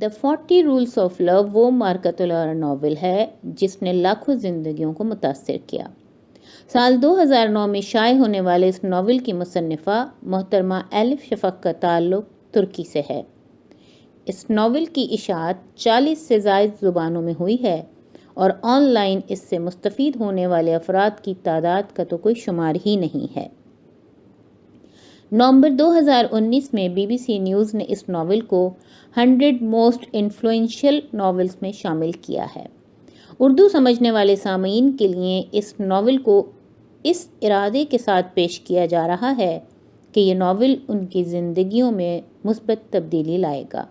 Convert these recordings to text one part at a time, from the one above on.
The 40 rules of لو وہ مارکتولر novel ہے جس نے لاکھوں زندگیوں کو متاثر کیا۔ سال 2009 میں شائع ہونے والے اس ناول کی مصنفہ محترمہ ایلف شفق کا تعلق ترکی سے ہے۔ اس ناول کی اشاعت 40 سے زائد زبانوں میں ہوئی ہے اور آن لائن اس سے مستفید ہونے والے افراد کی تعداد کا تو کوئی شمار ہی نہیں ہے۔ نومبر 2019 میں بی بی سی نیوز نے اس ناول کو 100 موسٹ انفلوئنشل ناولز میں شامل کیا ہے۔ اردو سمجھنے والے سامعین کے لیے اس ناول کو اس ارادے کے ساتھ پیش کیا جا رہا ہے کہ یہ ناول ان کی زندگیوں میں مثبت تبدیلی لائے گا۔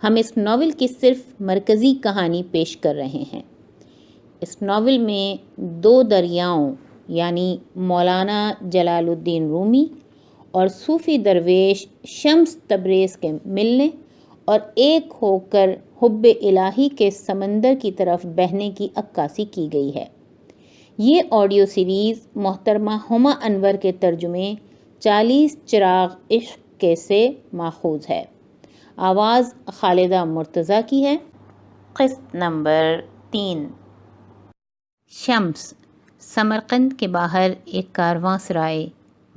ہم اس ناول کی صرف مرکزی کہانی پیش کر رہے ہیں۔ اس ناول میں 2 دریاؤں یعنی مولانا جلال الدین رومی اور صوفی درویش شمس تبریز کے ملنے اور ایک ہو کر حب الہی کے سمندر کی طرف بہنے کی عکاسی کی گئی ہے۔ یہ آڈیو سیریز محترمہ ہما انور کے ترجمے 40 چراغ عشق کے سے ماخوذ ہے۔ آواز خالدہ مرتضیٰ کی ہے۔ قسط نمبر 3۔ شمس۔ سمرقند کے باہر ایک کارواں سرائے،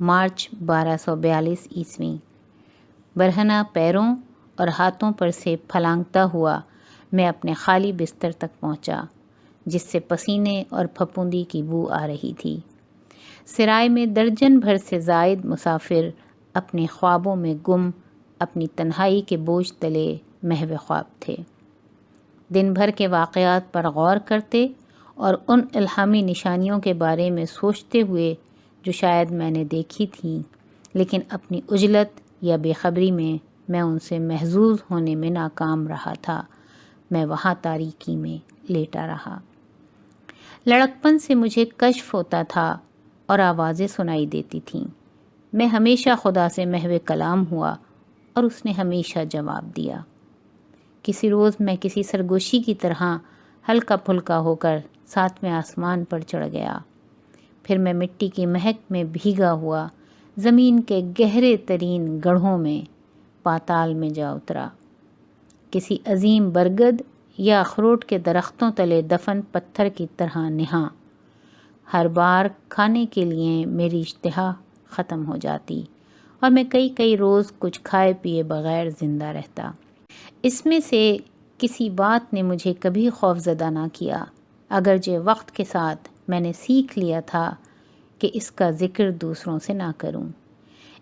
مارچ 1242 عیسوی۔ برہنہ پیروں اور ہاتھوں پر سے پھلانگتا ہوا میں اپنے خالی بستر تک پہنچا جس سے پسینے اور پھپھوندی کی بو آ رہی تھی۔ سرائے میں درجن بھر سے زائد مسافر اپنے خوابوں میں گم اپنی تنہائی کے بوجھ تلے محو خواب تھے۔ دن بھر کے واقعات پر غور کرتے اور ان الہامی نشانیوں کے بارے میں سوچتے ہوئے جو شاید میں نے دیکھی تھیں، لیکن اپنی عجلت یا بے خبری میں ان سے محظوظ ہونے میں ناکام رہا تھا، میں وہاں تاریکی میں لیٹا رہا۔ لڑکپن سے مجھے کشف ہوتا تھا اور آوازیں سنائی دیتی تھیں۔ میں ہمیشہ خدا سے محو کلام ہوا اور اس نے ہمیشہ جواب دیا۔ کسی روز میں کسی سرگوشی کی طرح ہلکا پھلکا ہو کر 7ویں آسمان پر چڑھ گیا۔ پھر میں مٹی کی مہک میں بھیگا ہوا زمین کے گہرے ترین گڑھوں میں پاتال میں جا اترا۔ کسی عظیم برگد یا اخروٹ کے درختوں تلے دفن پتھر کی طرح نہا۔ ہر بار کھانے کے لیے میری اشتہا ختم ہو جاتی اور میں کئی روز کچھ کھائے پیے بغیر زندہ رہتا۔ اس میں سے کسی بات نے مجھے کبھی خوفزدہ نہ کیا، اگرچہ وقت کے ساتھ میں نے سیکھ لیا تھا کہ اس کا ذکر دوسروں سے نہ کروں۔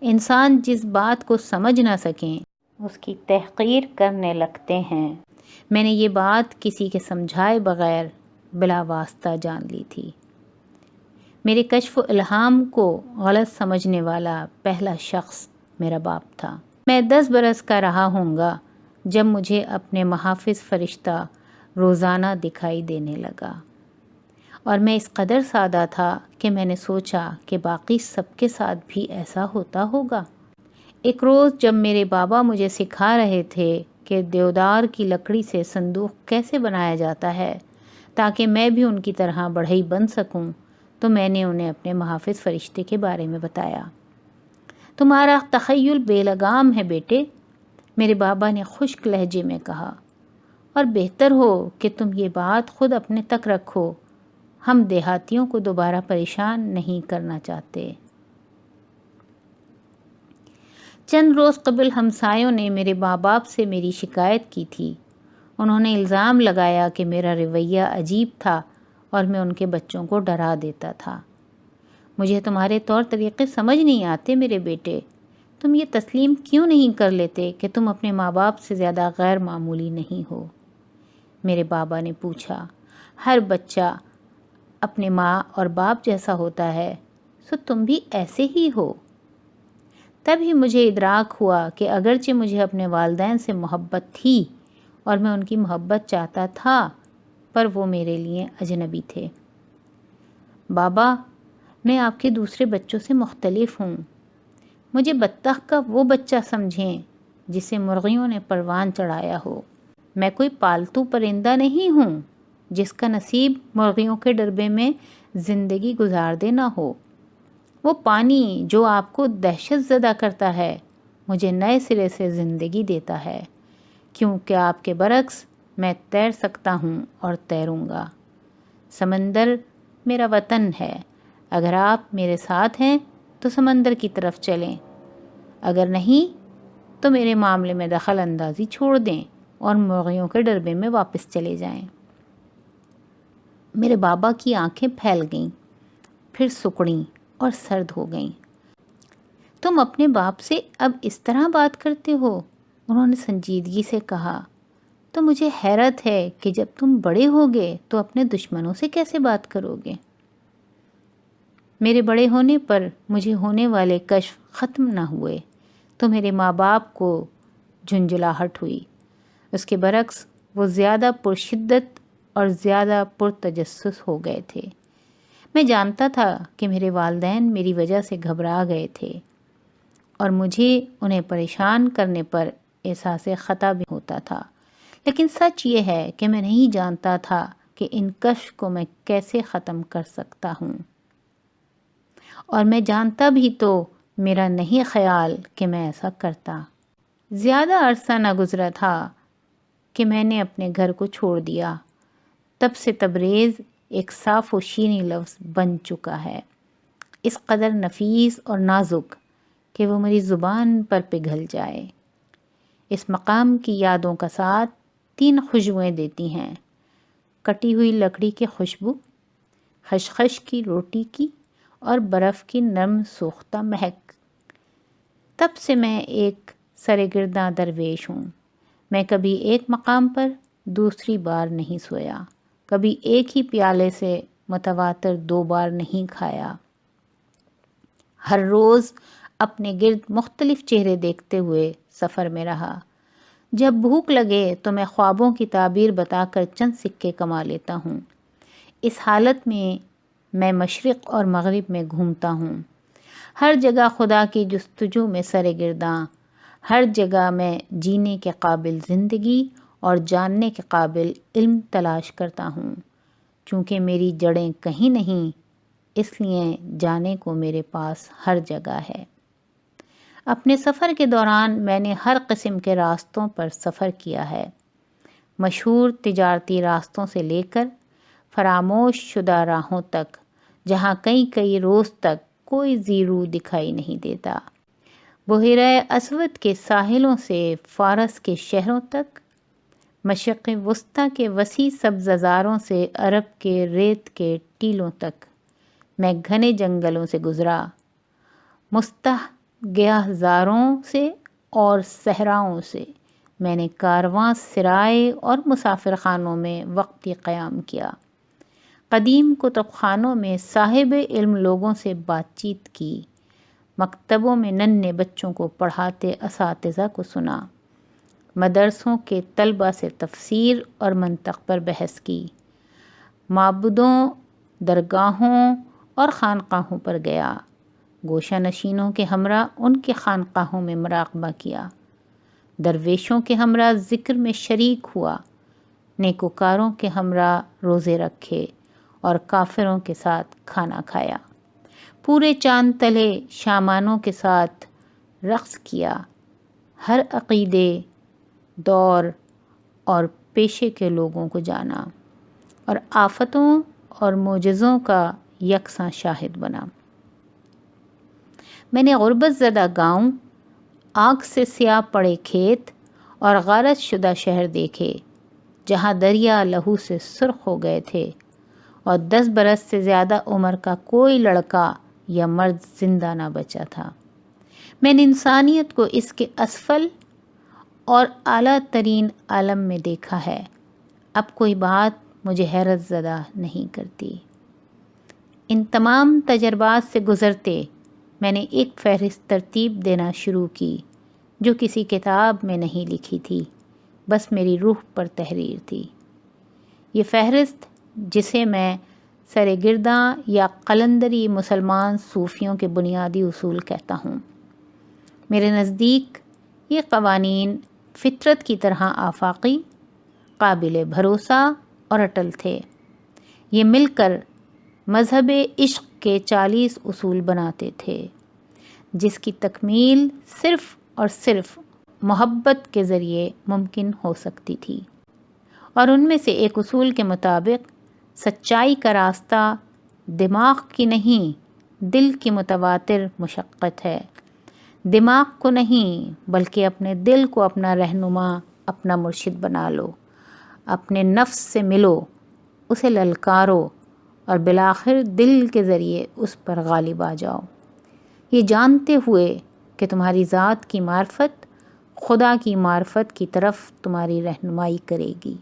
انسان جس بات کو سمجھ نہ سکیں اس کی تحقیر کرنے لگتے ہیں۔ میں نے یہ بات کسی کے سمجھائے بغیر بلا واسطہ جان لی تھی۔ میرے کشف و الہام کو غلط سمجھنے والا پہلا شخص میرا باپ تھا۔ میں 10 برس کا رہا ہوں گا جب مجھے اپنے محافظ فرشتہ روزانہ دکھائی دینے لگا، اور میں اس قدر سادہ تھا کہ میں نے سوچا کہ باقی سب کے ساتھ بھی ایسا ہوتا ہوگا۔ ایک روز جب میرے بابا مجھے سکھا رہے تھے کہ دیودار کی لکڑی سے صندوق کیسے بنایا جاتا ہے تاکہ میں بھی ان کی طرح بڑھئی بن سکوں، تو میں نے انہیں اپنے محافظ فرشتے کے بارے میں بتایا۔ تمہارا تخیل بے لگام ہے بیٹے، میرے بابا نے خشک لہجے میں کہا، اور بہتر ہو کہ تم یہ بات خود اپنے تک رکھو، ہم دیہاتیوں کو دوبارہ پریشان نہیں کرنا چاہتے۔ چند روز قبل ہمسایوں نے میرے ماں باپ سے میری شکایت کی تھی۔ انہوں نے الزام لگایا کہ میرا رویہ عجیب تھا اور میں ان کے بچوں کو ڈرا دیتا تھا۔ مجھے تمہارے طور طریقے سمجھ نہیں آتے میرے بیٹے، تم یہ تسلیم کیوں نہیں کر لیتے کہ تم اپنے ماں باپ سے زیادہ غیر معمولی نہیں ہو؟ میرے بابا نے پوچھا۔ ہر بچہ اپنے ماں اور باپ جیسا ہوتا ہے، سو تم بھی ایسے ہی ہو۔ تب ہی مجھے ادراک ہوا کہ اگرچہ مجھے اپنے والدین سے محبت تھی اور میں ان کی محبت چاہتا تھا، پر وہ میرے لیے اجنبی تھے۔ بابا، میں آپ کے دوسرے بچوں سے مختلف ہوں۔ مجھے بطخ کا وہ بچہ سمجھیں جسے مرغیوں نے پروان چڑھایا ہو۔ میں کوئی پالتو پرندہ نہیں ہوں جس کا نصیب مرغیوں کے ڈربے میں زندگی گزار دینا ہو۔ وہ پانی جو آپ کو دہشت زدہ کرتا ہے مجھے نئے سرے سے زندگی دیتا ہے، کیونکہ آپ کے برعکس میں تیر سکتا ہوں اور تیروں گا۔ سمندر میرا وطن ہے، اگر آپ میرے ساتھ ہیں تو سمندر کی طرف چلیں، اگر نہیں تو میرے معاملے میں دخل اندازی چھوڑ دیں اور مرغیوں کے ڈربے میں واپس چلے جائیں۔ میرے بابا کی آنکھیں پھیل گئیں، پھر سکڑیں اور سرد ہو گئیں۔ تم اپنے باپ سے اب اس طرح بات کرتے ہو؟ انہوں نے سنجیدگی سے کہا۔ تو مجھے حیرت ہے کہ جب تم بڑے ہوگے تو اپنے دشمنوں سے کیسے بات کرو گے؟ میرے بڑے ہونے پر مجھے ہونے والے کشف ختم نہ ہوئے تو میرے ماں باپ کو جھنجھلاہٹ ہوئی۔ اس کے برعکس وہ زیادہ پرشدت اور زیادہ پرتجسس ہو گئے تھے۔ میں جانتا تھا کہ میرے والدین میری وجہ سے گھبرا گئے تھے اور مجھے انہیں پریشان کرنے پر احساس خطا بھی ہوتا تھا، لیکن سچ یہ ہے کہ میں نہیں جانتا تھا کہ ان کشف کو میں کیسے ختم کر سکتا ہوں، اور میں جانتا بھی تو میرا نہیں خیال کہ میں ایسا کرتا۔ زیادہ عرصہ نہ گزرا تھا کہ میں نے اپنے گھر کو چھوڑ دیا۔ تب سے تبریز ایک صاف و شیریں لفظ بن چکا ہے، اس قدر نفیس اور نازک کہ وہ میری زبان پر پگھل جائے۔ اس مقام کی یادوں کا ساتھ 3 خوشبوئیں دیتی ہیں: کٹی ہوئی لکڑی کی خوشبو، خشخش کی روٹی کی، اور برف کی نرم سوختہ مہک۔ تب سے میں ایک سرگرداں درویش ہوں۔ میں کبھی ایک مقام پر دوسری بار نہیں سویا، کبھی ایک ہی پیالے سے متواتر 2 بار نہیں کھایا۔ ہر روز اپنے گرد مختلف چہرے دیکھتے ہوئے سفر میں رہا۔ جب بھوک لگے تو میں خوابوں کی تعبیر بتا کر چند سکے کما لیتا ہوں۔ اس حالت میں مشرق اور مغرب میں گھومتا ہوں، ہر جگہ خدا کی جستجو میں سرگرداں، ہر جگہ میں جینے کے قابل زندگی اور جاننے کے قابل علم تلاش کرتا ہوں۔ چونکہ میری جڑیں کہیں نہیں، اس لیے جانے کو میرے پاس ہر جگہ ہے۔ اپنے سفر کے دوران میں نے ہر قسم کے راستوں پر سفر کیا ہے، مشہور تجارتی راستوں سے لے کر فراموش شدہ راہوں تک، جہاں کئی روز تک کوئی زیرو دکھائی نہیں دیتا، بحیرہ اسود کے ساحلوں سے فارس کے شہروں تک، مشرق وسطیٰ کے وسیع سبززاروں سے عرب کے ریت کے ٹیلوں تک۔ میں گھنے جنگلوں سے گزرا، مستحگہ زاروں سے اور صحراؤں سے۔ میں نے کارواں سرائے اور مسافر خانوں میں وقتی قیام کیا، قدیم کتب خانوں میں صاحب علم لوگوں سے بات چیت کی، مکتبوں میں ننھے بچوں کو پڑھاتے اساتذہ کو سنا، مدرسوں کے طلبہ سے تفسیر اور منطق پر بحث کی، معبدوں، درگاہوں اور خانقاہوں پر گیا، گوشہ نشینوں کے ہمراہ ان کے خانقاہوں میں مراقبہ کیا، درویشوں کے ہمراہ ذکر میں شریک ہوا، نیکوکاروں کے ہمراہ روزے رکھے اور کافروں کے ساتھ کھانا کھایا، پورے چاند تلے شامانوں کے ساتھ رقص کیا، ہر عقیدے، دور اور پیشے کے لوگوں کو جانا، اور آفتوں اور معجزوں کا یکساں شاہد بنا۔ میں نے غربت زدہ گاؤں، آگ سے سیاہ پڑے کھیت اور غارت شدہ شہر دیکھے، جہاں دریا لہو سے سرخ ہو گئے تھے اور 10 برس سے زیادہ عمر کا کوئی لڑکا یا مرد زندہ نہ بچا تھا۔ میں نے انسانیت کو اس کے اسفل اور اعلیٰ ترین عالم میں دیکھا ہے۔ اب کوئی بات مجھے حیرت زدہ نہیں کرتی۔ ان تمام تجربات سے گزرتے میں نے ایک فہرست ترتیب دینا شروع کی جو کسی کتاب میں نہیں لکھی تھی، بس میری روح پر تحریر تھی۔ یہ فہرست، جسے میں سرگرداں یا قلندری مسلمان صوفیوں کے بنیادی اصول کہتا ہوں، میرے نزدیک یہ قوانین فطرت کی طرح آفاقی، قابل بھروسہ اور اٹل تھے۔ یہ مل کر مذہب عشق کے 40 اصول بناتے تھے، جس کی تکمیل صرف اور صرف محبت کے ذریعے ممکن ہو سکتی تھی، اور ان میں سے ایک اصول کے مطابق سچائی کا راستہ دماغ کی نہیں دل کی متواتر مشقت ہے۔ دماغ کو نہیں بلکہ اپنے دل کو اپنا رہنما، اپنا مرشد بنا لو، اپنے نفس سے ملو، اسے للکارو اور بالآخر دل کے ذریعے اس پر غالب آ جاؤ، یہ جانتے ہوئے کہ تمہاری ذات کی معرفت خدا کی معرفت کی طرف تمہاری رہنمائی کرے گی۔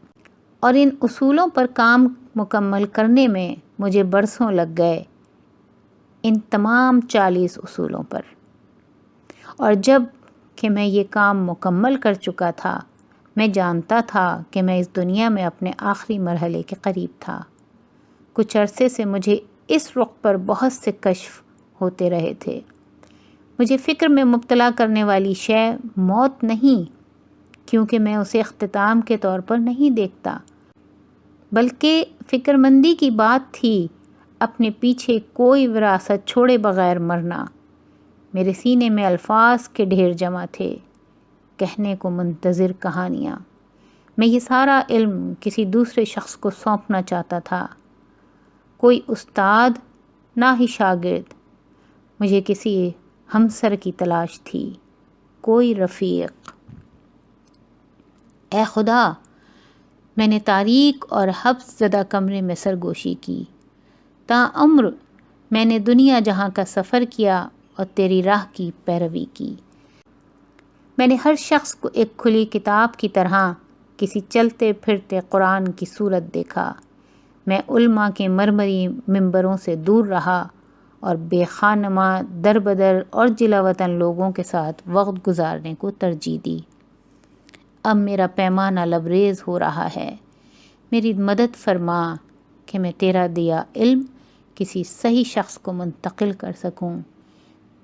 اور ان اصولوں پر کام مکمل کرنے میں مجھے برسوں لگ گئے، ان تمام 40 اصولوں پر۔ اور جب کہ میں یہ کام مکمل کر چکا تھا، میں جانتا تھا کہ میں اس دنیا میں اپنے آخری مرحلے کے قریب تھا۔ کچھ عرصے سے مجھے اس رخ پر بہت سے کشف ہوتے رہے تھے۔ مجھے فکر میں مبتلا کرنے والی شے موت نہیں، کیونکہ میں اسے اختتام کے طور پر نہیں دیکھتا، بلکہ فکر مندی کی بات تھی اپنے پیچھے کوئی وراثت چھوڑے بغیر مرنا۔ میرے سینے میں الفاظ کے ڈھیر جمع تھے، کہنے کو منتظر کہانیاں۔ میں یہ سارا علم کسی دوسرے شخص کو سونپنا چاہتا تھا، کوئی استاد نہ ہی شاگرد۔ مجھے کسی ہمسر کی تلاش تھی، کوئی رفیق۔ اے خدا، میں نے تاریک اور حبس زدہ کمرے میں سرگوشی کی۔ تاعمر میں نے دنیا جہاں کا سفر کیا اور تیری راہ کی پیروی کی۔ میں نے ہر شخص کو ایک کھلی کتاب کی طرح کسی چلتے پھرتے قرآن کی صورت دیکھا۔ میں علماء کے مرمری ممبروں سے دور رہا اور بے خانمہ در بدر اور جلا وطن لوگوں کے ساتھ وقت گزارنے کو ترجیح دی۔ اب میرا پیمانہ لبریز ہو رہا ہے، میری مدد فرما کہ میں تیرا دیا علم کسی صحیح شخص کو منتقل کر سکوں،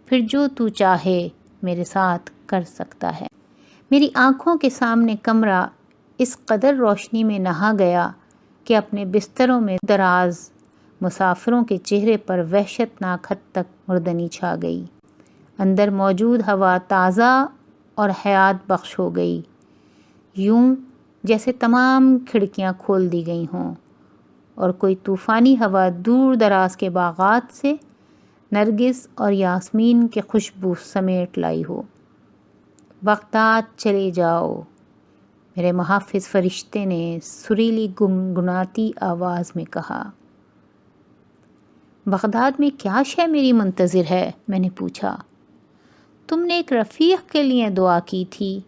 پھر جو تو چاہے میرے ساتھ کر سکتا ہے۔ میری آنکھوں کے سامنے کمرہ اس قدر روشنی میں نہا گیا کہ اپنے بستروں میں دراز مسافروں کے چہرے پر وحشت ناک حد تک مردنی چھا گئی۔ اندر موجود ہوا تازہ اور حیات بخش ہو گئی، یوں جیسے تمام کھڑکیاں کھول دی گئی ہوں اور کوئی طوفانی ہوا دور دراز کے باغات سے نرگس اور یاسمین کے خوشبو سمیٹ لائی ہو۔ بغداد چلے جاؤ، میرے محافظ فرشتے نے سریلی گنگناتی آواز میں کہا۔ بغداد میں کیا شے میری منتظر ہے؟ میں نے پوچھا۔ تم نے ایک رفیق کے لیے دعا کی تھی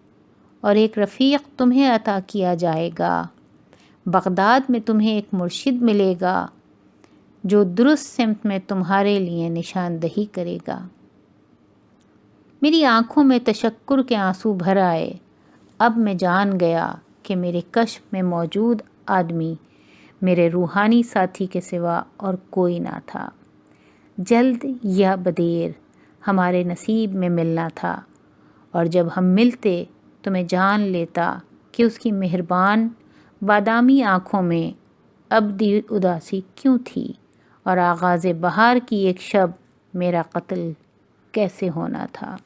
اور ایک رفیق تمہیں عطا کیا جائے گا۔ بغداد میں تمہیں ایک مرشد ملے گا جو درست سمت میں تمہارے لیے نشاندہی کرے گا۔ میری آنکھوں میں تشکر کے آنسو بھر آئے۔ اب میں جان گیا کہ میرے کشف میں موجود آدمی میرے روحانی ساتھی کے سوا اور کوئی نہ تھا۔ جلد یا بدیر ہمارے نصیب میں ملنا تھا، اور جب ہم ملتے تو میں جان لیتا کہ اس کی مہربان بادامی آنکھوں میں ابدی اداسی کیوں تھی، اور آغاز بہار کی ایک شب میرا قتل کیسے ہونا تھا۔